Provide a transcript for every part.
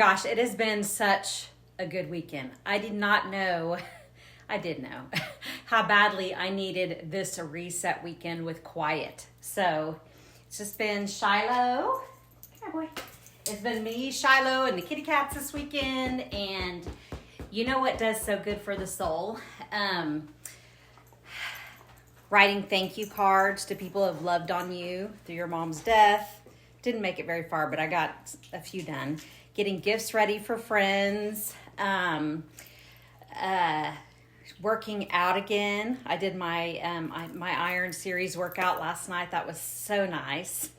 gosh, it has been such a good weekend. I did not know, I did know how badly I needed this reset weekend with quiet. So it's just been Shiloh. Come here, boy. It's been me, Shiloh, and the kitty cats this weekend. And you know what does so good for the soul? Writing thank you cards to people who have loved on you through your mom's death. Didn't make it very far, but I got a few done. Getting gifts ready for friends. Working out again. I did my my Iron Series workout last night. That was so nice.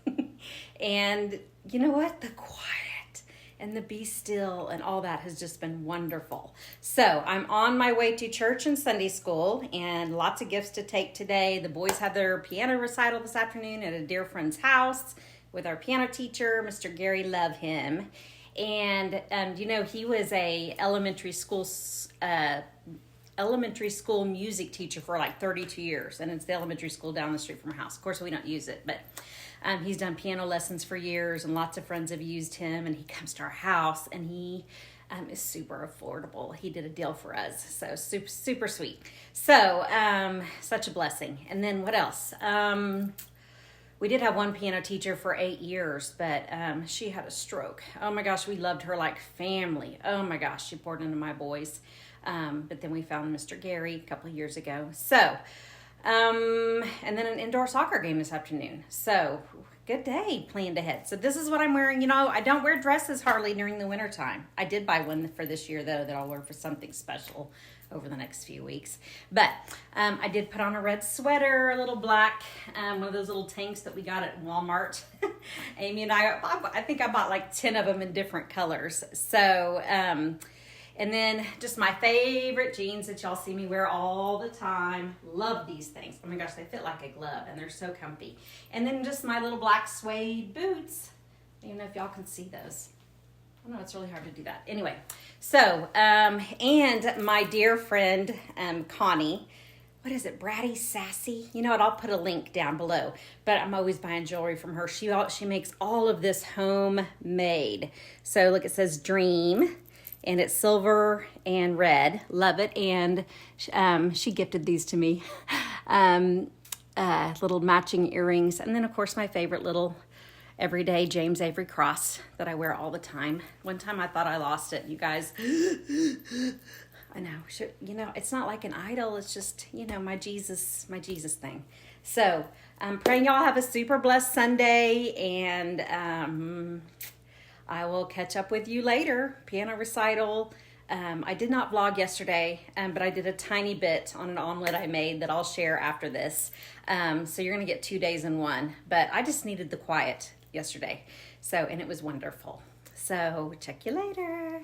And you know what? The quiet and the be still and all that has just been wonderful. So I'm on my way to church and Sunday school and lots of gifts to take today. The boys have their piano recital this afternoon at a dear friend's house with our piano teacher, Mr. Gary. Love him. And you know, he was a elementary school music teacher for like 32 years, and it's the elementary school down the street from our house. Of course, we don't use it, but he's done piano lessons for years, and lots of friends have used him, and he comes to our house, and he is super affordable. He did a deal for us, so super, super sweet. So, such a blessing. And then what else? We did have one piano teacher for 8 years, but she had a stroke. Oh my gosh, we loved her like family. Oh my gosh, she poured into my boys. But then we found Mr. Gary a couple of years ago. So, and then an indoor soccer game this afternoon. So, good day planned ahead. So this is what I'm wearing. You know, I don't wear dresses hardly during the winter time. I did buy one for this year, though, that I'll wear for something special over the next few weeks. But I did put on a red sweater, a little black, one of those little tanks that we got at Walmart. Amy and I think I bought like 10 of them in different colors. So, and then just my favorite jeans that y'all see me wear all the time. Love these things. Oh my gosh, they fit like a glove and they're so comfy. And then just my little black suede boots. I don't even know if y'all can see those. I know it's really hard to do that. Anyway, so, and my dear friend, Connie, what is it, Bratty Sassy? You know what, I'll put a link down below, but I'm always buying jewelry from her. She makes all of this homemade. So look, it says Dream, and it's silver and red. Love it. And she gifted these to me, little matching earrings. And then of course my favorite little everyday James Avery cross that I wear all the time. One time I thought I lost it, you guys. I know, you know, it's not like an idol. It's just, you know, my Jesus thing. So I'm praying y'all have a super blessed Sunday, and I will catch up with you later. Piano recital. I did not vlog yesterday, but I did a tiny bit on an omelet I made that I'll share after this. So you're going to get 2 days in one, but I just needed the quiet yesterday. So, and it was wonderful. So check you later.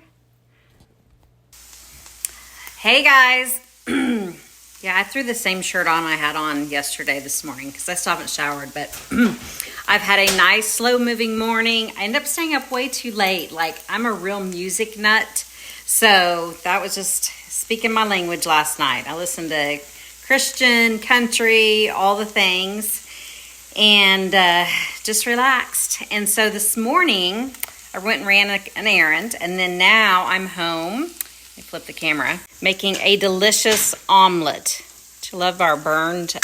Hey guys. Yeah, I threw the same shirt on I had on yesterday this morning because I still haven't showered, but I've had a nice slow moving morning. I ended up staying up way too late. Like, I'm a real music nut. So that was just speaking my language last night. I listened to Christian, country, all the things, and just relaxed. And so this morning I went and ran an errand, and then now I'm home. Let me flip the camera. Making a delicious omelet. I love our burned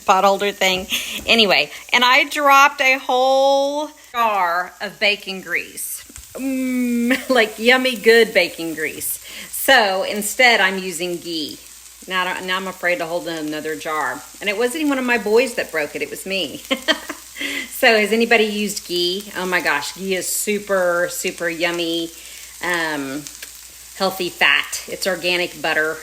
pot holder thing. Anyway, and I dropped a whole jar of bacon grease. Like yummy good bacon grease. So instead I'm using ghee. Now I'm afraid to hold another jar. And it wasn't even one of my boys that broke it. It was me. So has anybody used ghee? Oh my gosh, ghee is super, super yummy, healthy fat. It's organic butter.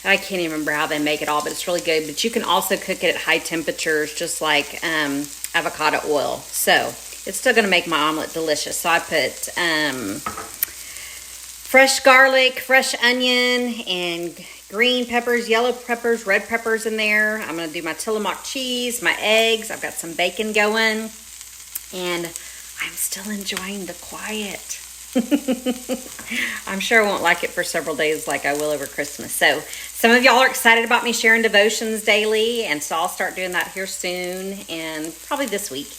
I can't even remember how they make it all, but it's really good. But you can also cook it at high temperatures, just like avocado oil. So it's still going to make my omelet delicious. So I put fresh garlic, fresh onion, and green peppers, yellow peppers, red peppers in there. I'm going to do my Tillamook cheese, my eggs. I've got some bacon going. And I'm still enjoying the quiet. I'm sure I won't like it for several days like I will over Christmas. So some of y'all are excited about me sharing devotions daily, and so I'll start doing that here soon, and probably this week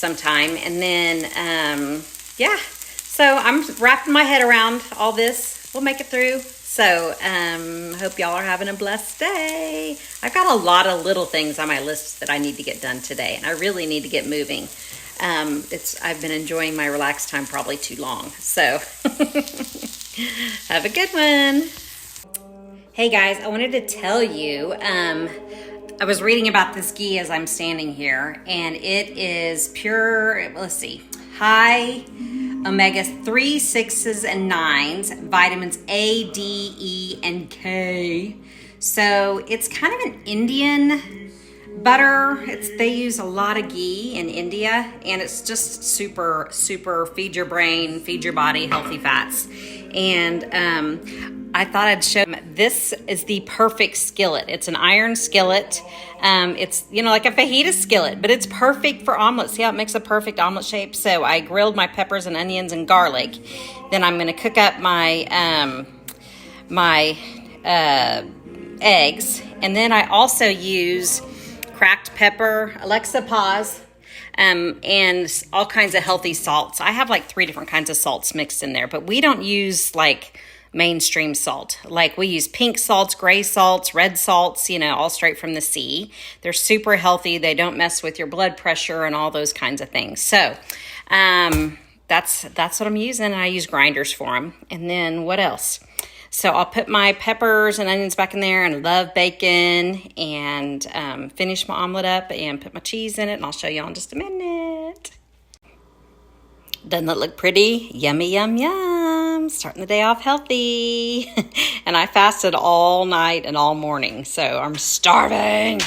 sometime. And then yeah, so I'm wrapping my head around all this. We'll make it through. So hope y'all are having a blessed day. I've got a lot of little things on my list that I need to get done today, and I really need to get moving. I've been enjoying my relaxed time probably too long. So have a good one. Hey guys, I wanted to tell you, I was reading about this ghee as I'm standing here, and it is pure, let's see, high omega 3, 6s, and 9s, vitamins A, D, E, and K. So it's kind of an Indian butter. They use a lot of ghee in India, and it's just super, super feed your brain, feed your body healthy fats. And I thought I'd show them. This is the perfect skillet. It's an iron skillet. It's, like a fajita skillet, but it's perfect for omelets. See how it makes a perfect omelet shape? So I grilled my peppers and onions and garlic. Then I'm going to cook up my eggs. And then I also use cracked pepper. Alexa, pause. And all kinds of healthy salts. I have like 3 different kinds of salts mixed in there, but we don't use like mainstream salt. Like we use pink salts, gray salts, red salts, all straight from the sea. They're super healthy. They don't mess with your blood pressure and all those kinds of things. So, that's what I'm using. I use grinders for them. And then what else? So I'll put my peppers and onions back in there, and love bacon, and finish my omelet up and put my cheese in it, and I'll show you in just a minute. Doesn't that look pretty? Yummy, yum, yum. Starting the day off healthy. And I fasted all night and all morning, so I'm starving.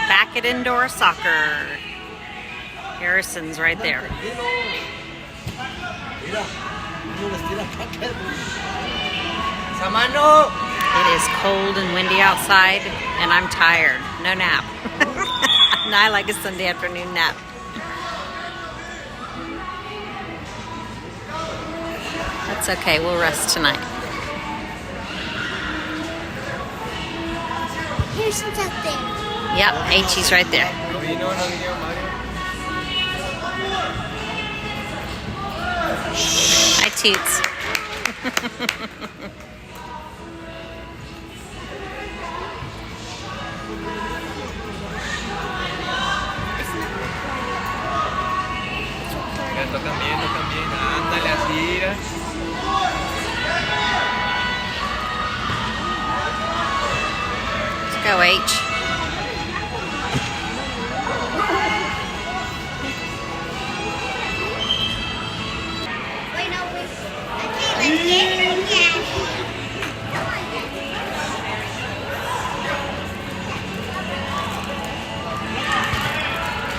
Back at indoor soccer. Harrison's right there. It is cold and windy outside, and I'm tired. No nap. And I like a Sunday afternoon nap. That's okay, we'll rest tonight. Here's something. Yep, H.E.'s right there. Hi, Toots. También. Ándale, así. Let's go, H.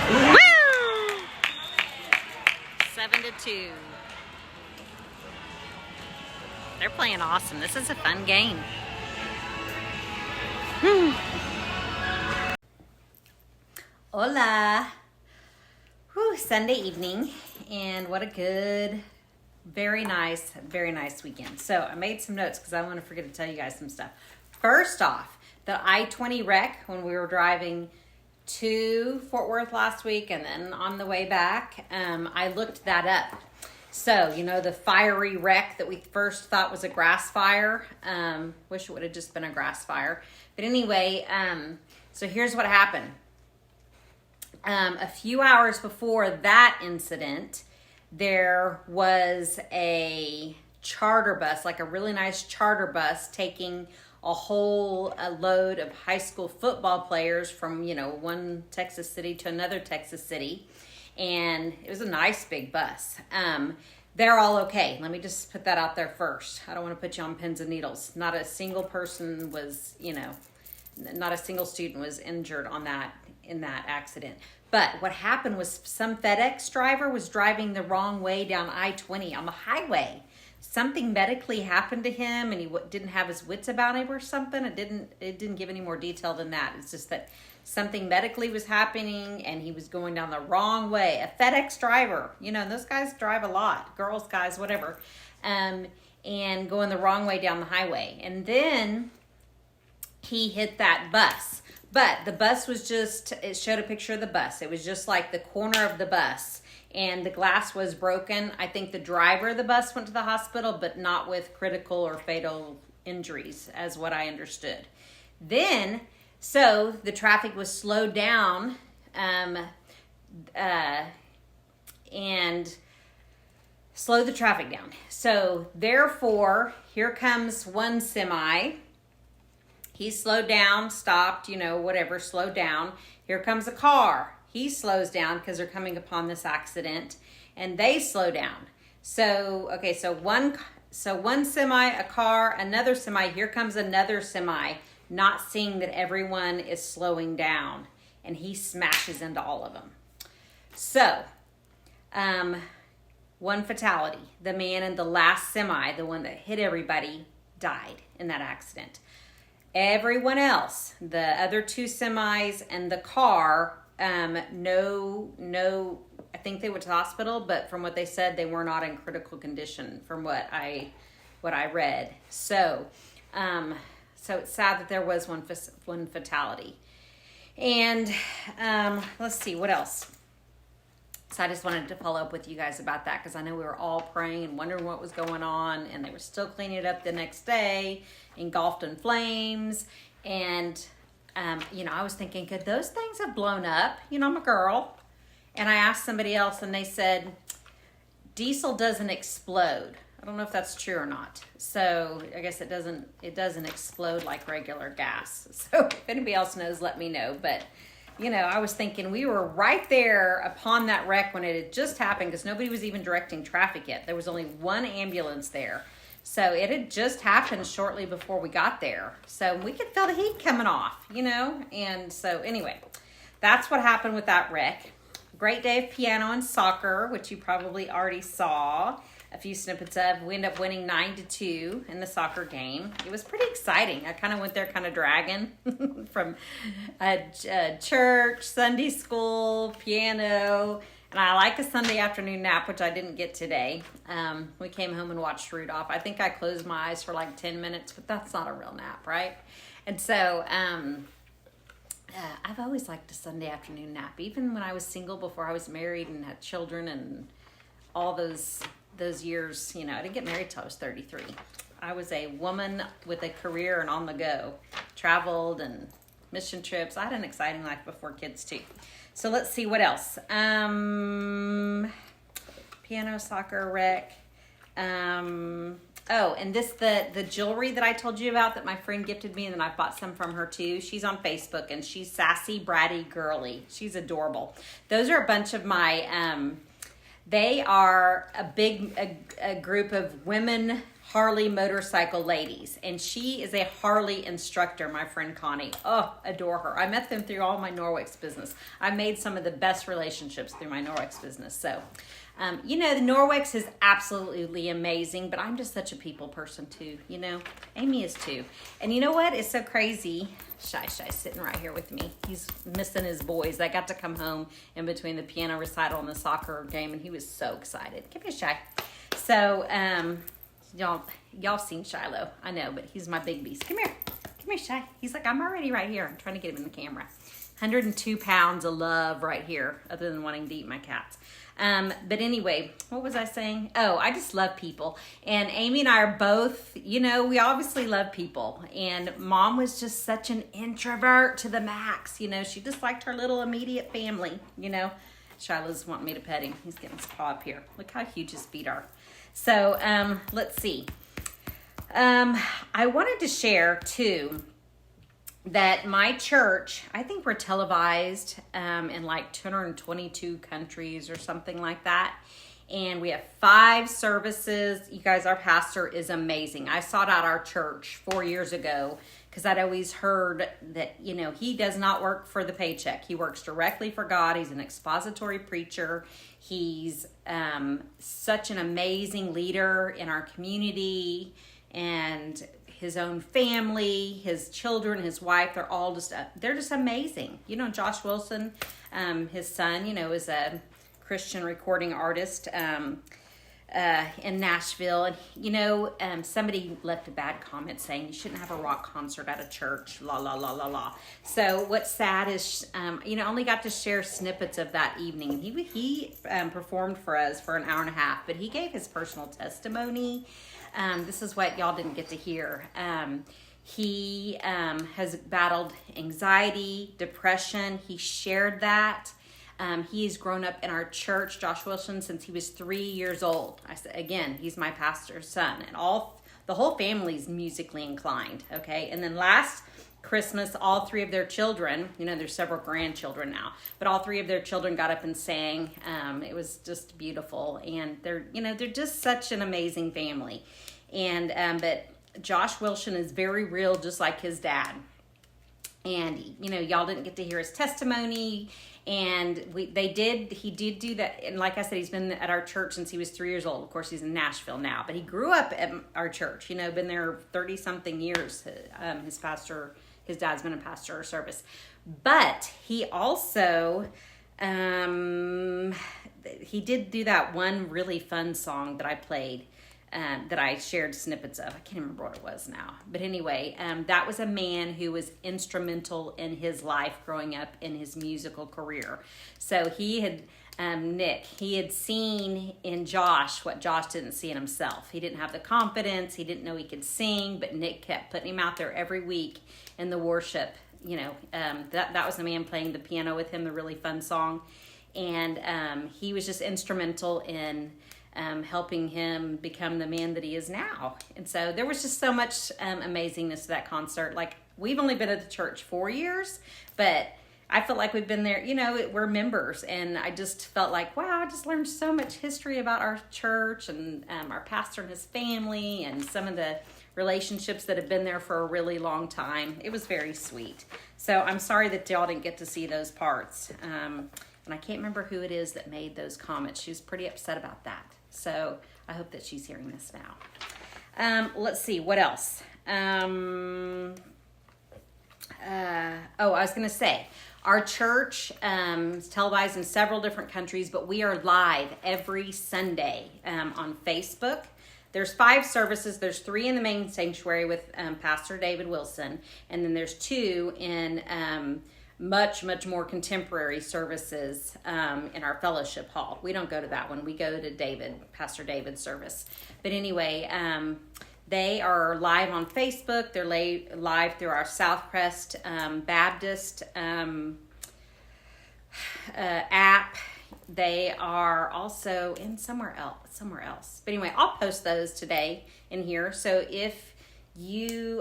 Woo! 7-2. They're playing awesome. This is a fun game. Hola. Whew, Sunday evening, and what a good, very nice weekend. So I made some notes because I want to forget to tell you guys some stuff. First off, the I-20 wreck when we were driving to Fort Worth last week and then on the way back, I looked that up. So, you know, the fiery wreck that we first thought was a grass fire. Wish it would have just been a grass fire. But anyway, so here's what happened. A few hours before that incident, there was a charter bus, like a really nice charter bus, taking a load of high school football players from, you know, one Texas city to another Texas city. And it was a nice big bus. They're all okay. Let me just put that out there first. I don't want to put you on pins and needles. Not a single person was, you know, not a single student was injured in that accident. But what happened was some FedEx driver was driving the wrong way down I-20 on the highway. Something medically happened to him, and he didn't have his wits about him or something. It didn't give any more detail than that. It's just that something medically was happening, and he was going down the wrong way. A FedEx driver, you know, those guys drive a lot, girls, guys, whatever, and going the wrong way down the highway. And then he hit that bus. But the bus was it showed a picture of the bus. It was just like the corner of the bus, and the glass was broken. I think the driver of the bus went to the hospital, but not with critical or fatal injuries, as what I understood. Then, so the traffic was slowed down, and slow the traffic down. So therefore, here comes one semi. He slowed down, stopped, whatever, slowed down. Here comes a car. He slows down because they're coming upon this accident, and they slow down. So, okay, so one semi, a car, another semi. Here comes another semi, not seeing that everyone is slowing down, and he smashes into all of them. So, one fatality. The man in the last semi, the one that hit everybody, died in that accident. Everyone else, the other two semis and the car, no, I think they went to the hospital, but from what they said, they were not in critical condition from what I read. So it's sad that there was one fatality. And let's see, what else? So I just wanted to follow up with you guys about that because I know we were all praying and wondering what was going on, and they were still cleaning it up the next day, engulfed in flames. And, I was thinking, could those things have blown up? I'm a girl. And I asked somebody else, and they said, diesel doesn't explode. I don't know if that's true or not. So I guess it doesn't explode like regular gas. So if anybody else knows, let me know. But I was thinking we were right there upon that wreck when it had just happened because nobody was even directing traffic yet. There was only one ambulance there. So it had just happened shortly before we got there. So we could feel the heat coming off, And so anyway, that's what happened with that wreck. Great day of piano and soccer, which you probably already saw a few snippets of. We ended up winning 9-2 in the soccer game. It was pretty exciting. I kind of went there kind of dragging from church, Sunday school, piano, and I like a Sunday afternoon nap, which I didn't get today. We came home and watched Rudolph. I think I closed my eyes for like 10 minutes, but that's not a real nap, right? And so I've always liked a Sunday afternoon nap, even when I was single before I was married and had children and all those years. I didn't get married till I was 33. I was a woman with a career and on the go. Traveled and mission trips. I had an exciting life before kids too. So let's see what else. Piano, soccer, rec. And the jewelry that I told you about that my friend gifted me, and then I bought some from her too. She's on Facebook, and she's Sassy Bratty Girly. She's adorable. Those are a bunch of my, they are a group of women Harley motorcycle ladies, and she is a Harley instructor, my friend Connie. Oh, adore her. I met them through all my Norwex business. I made some of the best relationships through my Norwex business. So, the Norwex is absolutely amazing, but I'm just such a people person too, Amy is too. And you know what? It's so crazy. Shy sitting right here with me. He's missing his boys. I got to come home in between the piano recital and the soccer game, and he was so excited. Come here, Shy. So, y'all seen Shiloh. I know, but he's my big beast. Come here, Shy. He's like, I'm already right here. I'm trying to get him in the camera. 102 pounds of love right here, other than wanting to eat my cats. But anyway, what was I saying? Oh, I just love people. And Amy and I are both, we obviously love people. And Mom was just such an introvert to the max. She just liked her little immediate family, Shiloh's wanting me to pet him. He's getting his paw up here. Look how huge his feet are. So, let's see. I wanted to share too that my church, I think we're televised in like 222 countries or something like that. And we have 5 services. You guys, our pastor is amazing. I sought out our church 4 years ago because I'd always heard that, he does not work for the paycheck. He works directly for God. He's an expository preacher. He's such an amazing leader in our community, and his own family, his children, his wife, they're just amazing. Josh Wilson, his son, is a Christian recording artist in Nashville. And, somebody left a bad comment saying you shouldn't have a rock concert at a church, la, la, la, la, la. So what's sad is, only got to share snippets of that evening. He performed for us for an hour and a half, but he gave his personal testimony. This is what y'all didn't get to hear. He has battled anxiety, depression. He shared that. He's grown up in our church, Josh Wilson, since he was 3 years old. I said, again, he's my pastor's son, and the whole family's musically inclined, okay? And then last Christmas, all three of their children, there's several grandchildren now, but all three of their children got up and sang. It was just beautiful, and they're just such an amazing family. And but Josh Wilson is very real, just like his dad. And y'all didn't get to hear his testimony, and he did do that. And like I said, he's been at our church since he was 3 years old. Of course, he's in Nashville now, but he grew up at our church. Been there 30-something years. His dad's been a pastor or service, but he also he did do that one really fun song that I played. That I shared snippets of. I can't remember what it was now. But anyway, that was a man who was instrumental in his life growing up in his musical career. So he had, Nick, he had seen in Josh what Josh didn't see in himself. He didn't have the confidence. He didn't know he could sing, but Nick kept putting him out there every week in the worship. That was the man playing the piano with him, the really fun song. And he was just instrumental in helping him become the man that he is now. And so there was just so much amazingness to that concert. Like, we've only been at the church 4 years, but I felt like we've been there, we're members. And I just felt like, wow, I just learned so much history about our church and our pastor and his family and some of the relationships that have been there for a really long time. It was very sweet. So I'm sorry that y'all didn't get to see those parts. And I can't remember who it is that made those comments. She was pretty upset about that. So I hope that she's hearing this now. Let's see, what else? I was going to say, our church is televised in several different countries, but we are live every Sunday on Facebook. There's 5 services. There's 3 in the main sanctuary with Pastor David Wilson, and then there's 2 in much more contemporary services in our fellowship hall. We don't go to that one. We go to Pastor David's service. But anyway, they are live on Facebook. They're live through our SouthCrest Baptist app. They are also in somewhere else. But anyway, I'll post those today in here. So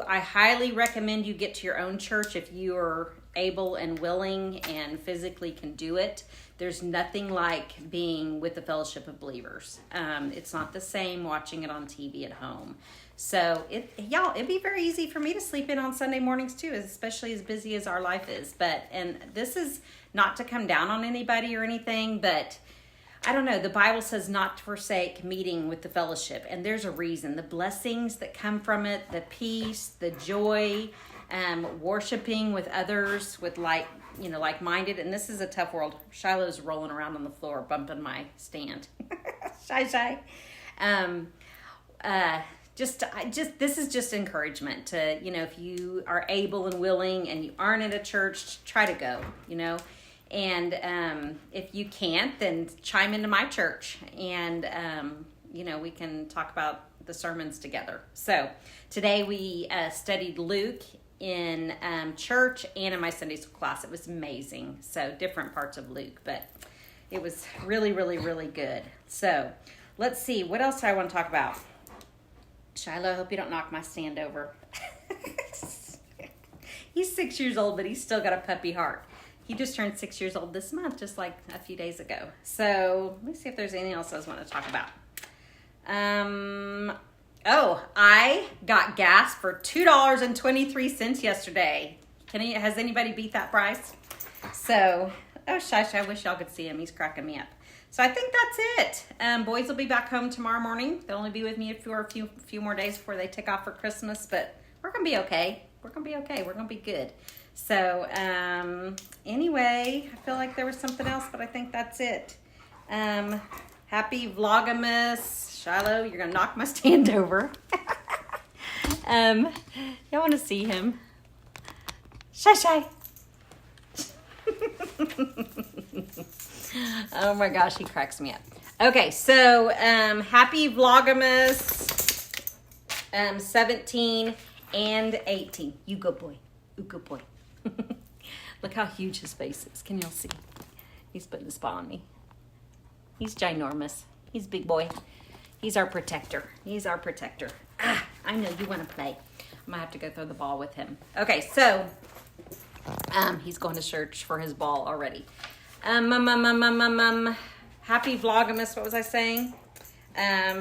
I highly recommend you get to your own church if you are able and willing and physically can do it. There's nothing like being with the fellowship of believers. It's not the same watching it on TV at home. So it'd be very easy for me to sleep in on Sunday mornings too, especially as busy as our life is. And this is not to come down on anybody or anything, but I don't know. The Bible says not to forsake meeting with the fellowship, and there's a reason. The blessings that come from it, the peace, the joy, worshiping with others, with like-minded. And this is a tough world. Shiloh's rolling around on the floor, bumping my stand. Shy. This is just encouragement to, if you are able and willing and you aren't at a church, try to go, and if you can't, then chime into my church, and we can talk about the sermons together. So today we studied Luke in church and in my Sunday school class. It was amazing. So different parts of Luke, but it was really, really, really good. So let's see, what else do I want to talk about? Shiloh, I hope you don't knock my stand over. He's 6 years old, but he's still got a puppy heart. He just turned 6 years old this month, just like a few days ago. So let me see if there's anything else I want to talk about. I got gas for $2.23 yesterday. Has anybody beat that price? So, shush, I wish y'all could see him. He's cracking me up. So I think that's it. Boys will be back home tomorrow morning. They'll only be with me for a few more days before they take off for Christmas, but we're going to be okay. We're going to be good. So, anyway, I feel like there was something else, but I think that's it. Happy Vlogmas. Shiloh, you're going to knock my stand over. Y'all want to see him? Shy. Oh my gosh, he cracks me up. Okay, so happy Vlogmas 17 and 18. You good boy. Look how huge his face is. Can y'all see? He's putting a spot on me. He's ginormous. He's a big boy. He's our protector. He's our protector. Ah, I know you want to play. I'm going to have to go throw the ball with him. Okay, so he's going to church for his ball already. Happy Vlogmas, what was I saying?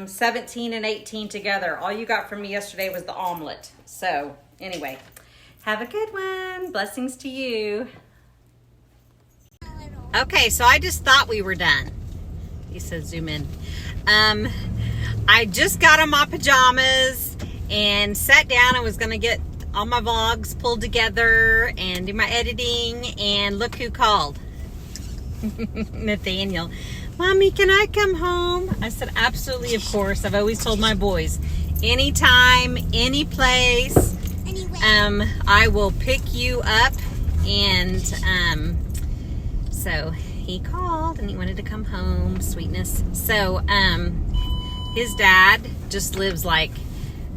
17 and 18 together. All you got from me yesterday was the omelet. So, anyway, have a good one. Blessings to you. Okay, so I just thought we were done. He says zoom in. I just got on my pajamas and sat down. I was going to get all my vlogs pulled together and do my editing, and look who called. Nathaniel. Mommy, can I come home? I said, absolutely, of course. I've always told my boys, anytime, any place, I will pick you up. And so he called and he wanted to come home, sweetness. So his dad just lives like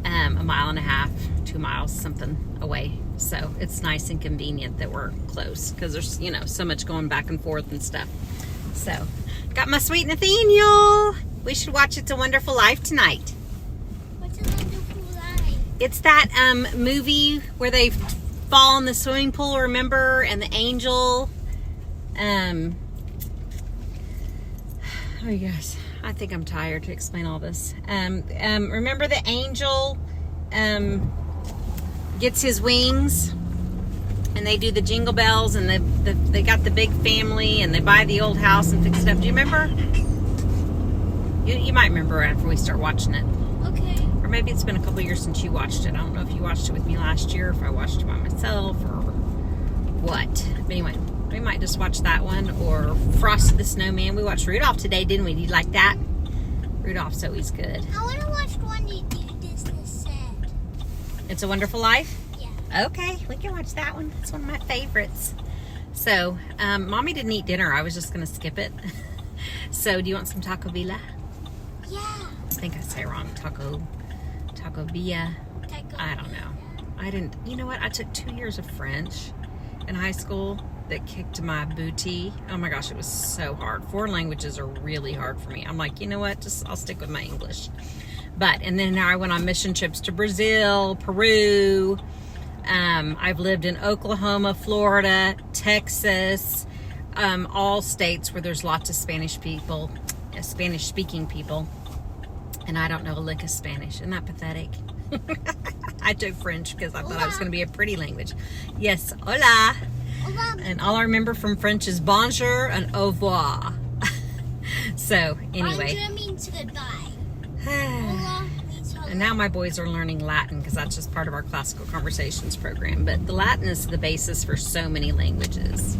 a mile and a half, 2 miles, something away. So it's nice and convenient that we're close because there's, you know, so much going back and forth and stuff. So got my sweet Nathaniel. We should watch It's a Wonderful Life tonight. What's a Wonderful Life? It's that movie where they fall in the swimming pool, remember? And the angel. Oh, yes. I think I'm tired to explain all this. Remember the angel gets his wings, and they do the jingle bells, and they got the big family, and they buy the old house and fix it up. Do you remember? You might remember after we start watching it. Okay. Or maybe it's been a couple years since you watched it. I don't know if you watched it with me last year, if I watched it by myself, or what. But anyway, we might just watch that one, or Frosty the Snowman. We watched Rudolph today, didn't we? Did you like that? Rudolph's always good. I want to watch one you do this set. It's a Wonderful Life? Yeah. Okay, we can watch that one. It's one of my favorites. So, Mommy didn't eat dinner. I was just going to skip it. So, do you want some taco villa? Yeah. I think I say it wrong. Taco villa. I don't know. I didn't, you know what? I took 2 years of French in high school that kicked my booty. Oh my gosh, it was so hard. Foreign languages are really hard for me. I'm like, you know what? I'll stick with my English. And then I went on mission trips to Brazil, Peru. I've lived in Oklahoma, Florida, Texas, all states where there's lots of Spanish-speaking people. And I don't know a lick of Spanish. Isn't that pathetic? I took French because I thought it was going to be a pretty language. Yes, hola. Hola. And all I remember from French is bonjour and au revoir. So, anyway. Bonjour means goodbye. Hola means hello. And now my boys are learning Latin because that's just part of our classical conversations program. But the Latin is the basis for so many languages.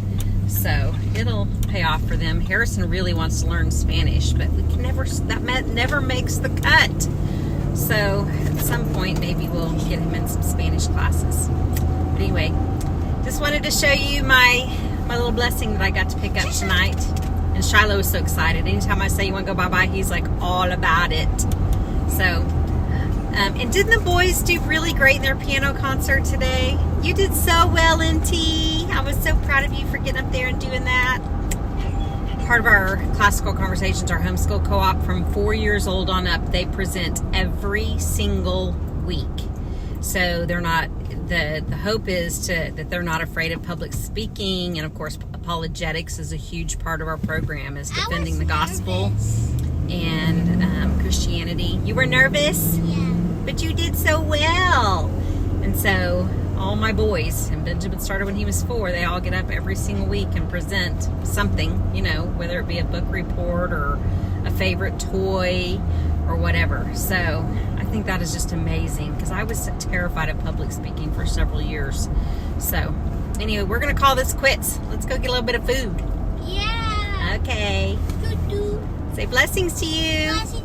So it'll pay off for them. Harrison really wants to learn Spanish, but we can that never makes the cut. So at some point, maybe we'll get him in some Spanish classes. But anyway, just wanted to show you my little blessing that I got to pick up tonight. And Shiloh is so excited. Anytime I say you want to go bye-bye, he's like all about it. So, and didn't the boys do really great in their piano concert today? You did so well, NT. I was so proud of you for getting up there and doing that. Part of our classical conversations, our homeschool co-op, from 4 years old on up, they present every single week. So they're not, the hope is that they're not afraid of public speaking, and of course apologetics is a huge part of our program, is defending the gospel and Christianity. You were nervous? Yeah. But you did so well. And so all my boys, and Benjamin started when he was 4, they all get up every single week and present something, you know, whether it be a book report or a favorite toy or whatever. So I think that is just amazing because I was terrified of public speaking for several years. So anyway, we're going to call this quits. Let's go get a little bit of food. Yeah. Okay. Doo-doo. Say blessings to you. Blessings.